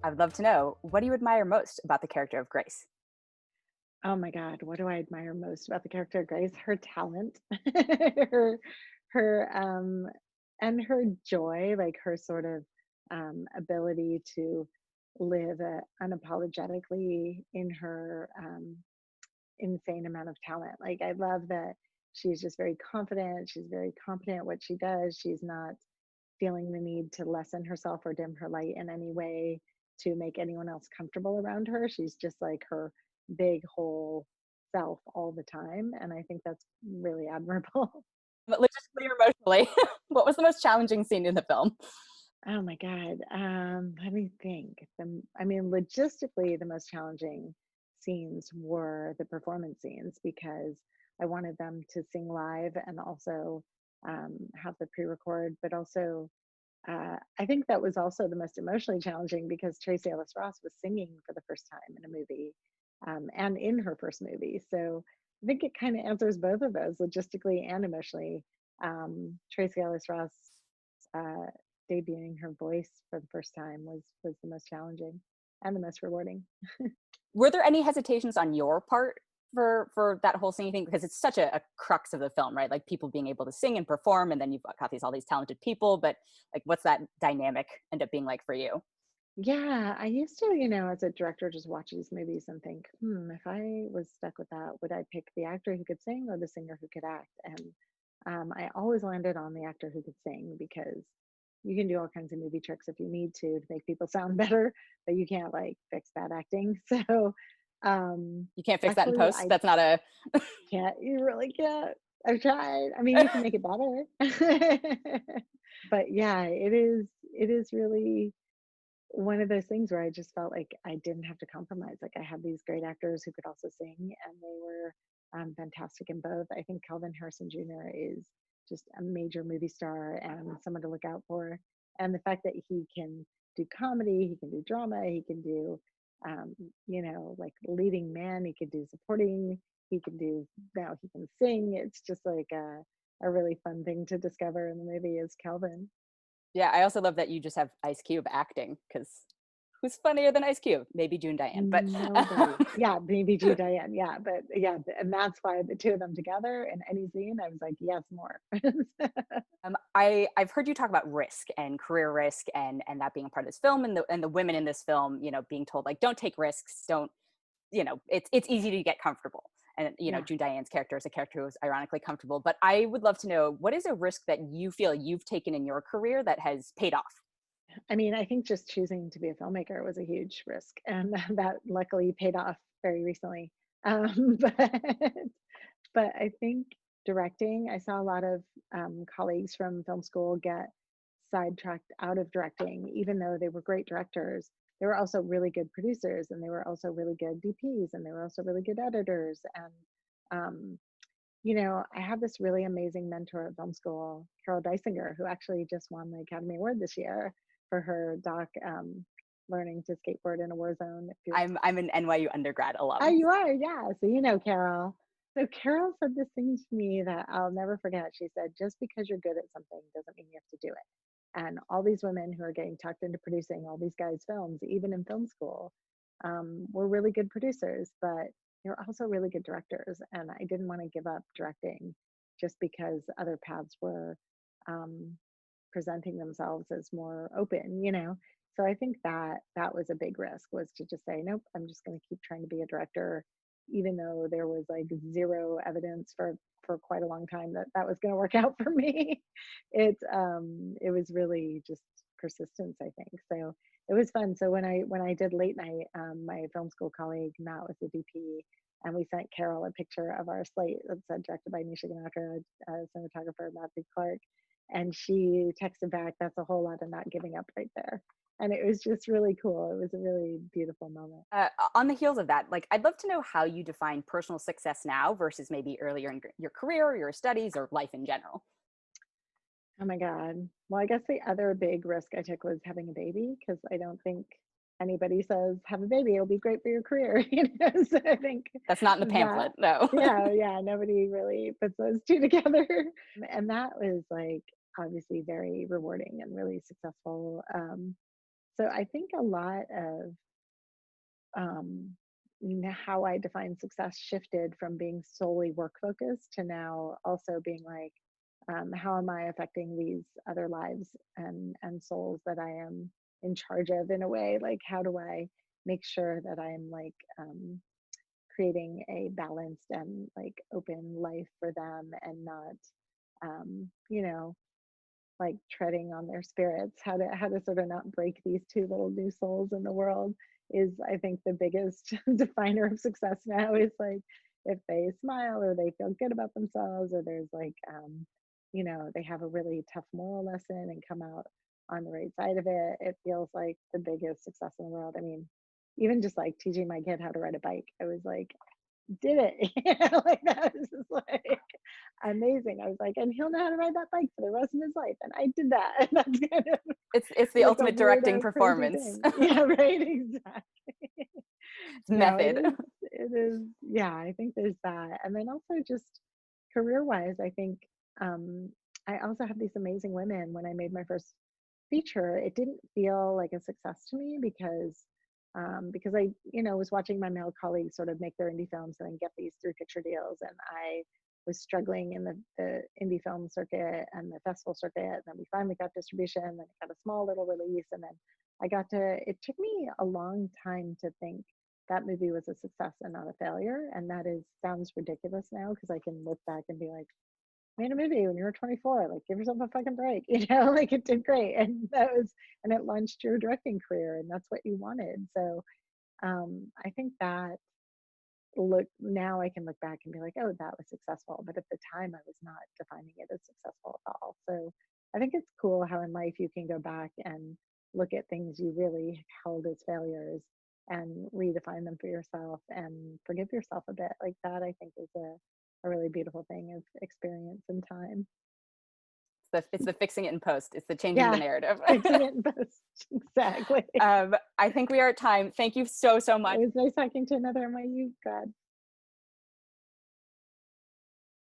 I would love to know, what do you admire most about the character of Grace? Oh my God, what do I admire most about the character of Grace? Her talent, her, her, and her joy, like her sort of ability to live unapologetically in her insane amount of talent. Like I love that she's just very confident. She's very competent at what she does. She's not feeling the need to lessen herself or dim her light in any way to make anyone else comfortable around her. She's just like her big whole self all the time. And I think that's really admirable. But logistically or emotionally, what was the most challenging scene in the film? Oh my God. Let me think. I mean, logistically, the most challenging scenes were the performance scenes because I wanted them to sing live and also have the pre-record, but also I think that was also the most emotionally challenging because Tracee Ellis Ross was singing for the first time in a movie and in her first movie. So I think it kind of answers both of those logistically and emotionally. Tracee Ellis Ross uh, debuting her voice for the first time was the most challenging and the most rewarding. Were there any hesitations on your part for that whole singing thing? Because it's such a crux of the film, right? Like people being able to sing and perform, and then you've got all these talented people. But like, what's that dynamic end up being like for you? Yeah, I used to, as a director, just watch these movies and think, if I was stuck with that, would I pick the actor who could sing or the singer who could act? And I always landed on the actor who could sing because you can do all kinds of movie tricks if you need to make people sound better, but you can't like fix bad acting. So You can't fix that in luckily post. I That's not a. can't, you really can't. I've tried. I mean, you can make it better. But yeah, it is really one of those things where I just felt like I didn't have to compromise. Like I had these great actors who could also sing, and they were fantastic in both. I think Kelvin Harrison Jr. is just a major movie star and someone to look out for. And the fact that he can do comedy, he can do drama, he can do, like leading man, he could do supporting, he can do, now he can sing. It's just like a really fun thing to discover in the movie is Kelvin. Yeah, I also love that you just have Ice Cube acting because who's funnier than Ice Cube? Maybe June Diane, but Nobody. Yeah, maybe G Diane. Yeah, but yeah, and that's why the two of them together in any scene, I was like, yes, more. I've heard you talk about risk and career risk and that being a part of this film and the women in this film, being told like don't take risks, don't it's easy to get comfortable. And Yeah. June Diane's character is a character who is ironically comfortable. But I would love to know, what is a risk that you feel you've taken in your career that has paid off? I mean, I think just choosing to be a filmmaker was a huge risk, and that luckily paid off very recently. But I think directing, I saw a lot of colleagues from film school get sidetracked out of directing, even though they were great directors. They were also really good producers, and they were also really good DPs, and they were also really good editors. And um, I have this really amazing mentor at film school, Carol Deisinger, who actually just won the Academy Award this year for her doc, Learning to Skateboard in a War Zone. If you're, I'm an NYU undergrad oh, alum. you are, yeah. So Carol. So Carol said this thing to me that I'll never forget. She said, just because you're good at something doesn't mean you have to do it. And all these women who are getting tucked into producing all these guys' films, even in film school, were really good producers, but they're also really good directors. And I didn't want to give up directing just because other paths were um, presenting themselves as more open. So I think that was a big risk, was to just say, nope, I'm just going to keep trying to be a director, even though there was like zero evidence for quite a long time that that was going to work out for me. It was really just persistence, I think. So it was fun. So when I did late night, my film school colleague Matt was the DP, and we sent Carol a picture of our slate that said directed by Nisha Ganatra, cinematographer Matthew Clark, and she texted back, "That's a whole lot of not giving up right there." And it was just really cool. It was a really beautiful moment. On the heels of that, like I'd love to know how you define personal success now versus maybe earlier in your career, or your studies, or life in general. Oh my God. Well, I guess the other big risk I took was having a baby, because I don't think anybody says have a baby, it'll be great for your career. So I think That's not in the that, pamphlet, no. yeah, yeah, nobody really puts those two together. And that was like obviously very rewarding and really successful. So I think a lot of um, how I define success shifted from being solely work focused to now also being like, how am I affecting these other lives and souls that I am in charge of in a way? Like, how do I make sure that I'm like creating a balanced and like open life for them and not, you know, like treading on their spirits, how to sort of not break these two little new souls in the world is, I think, the biggest definer of success now is like if they smile or they feel good about themselves or there's like they have a really tough moral lesson and come out on the right side of it. It feels like the biggest success in the world. I mean, even just like teaching my kid how to ride a bike, I was like, did it. Like that was just like amazing. I was like, and he'll know how to ride that bike for the rest of his life. And I did that. And that's kind of It's the like a ultimate directing weirdo, crazy performance. thing. Yeah, right, exactly. No, Method. it is, yeah, I think there's that. And then also just career-wise, I think um I also have these amazing women. When I made my first feature, it didn't feel like a success to me because I, was watching my male colleagues sort of make their indie films and then get these 3 picture deals, and I was struggling in the indie film circuit and the festival circuit. And then we finally got distribution, and then got a small little release, and then it took me a long time to think that movie was a success and not a failure. And that is sounds ridiculous now because I can look back and be like, made a movie when you were 24, like give yourself a fucking break, like it did great. And it launched your directing career and that's what you wanted. So I think that look now I can look back and be like, oh, that was successful. But at the time I was not defining it as successful at all. So I think it's cool how in life you can go back and look at things you really held as failures and redefine them for yourself and forgive yourself a bit. Like that I think is a really beautiful thing of experience and time. It's the fixing it in post. It's the changing the Yeah, narrative. fixing it in post. Exactly. I think we are at time. Thank you so It much. was nice talking to another NYU grad.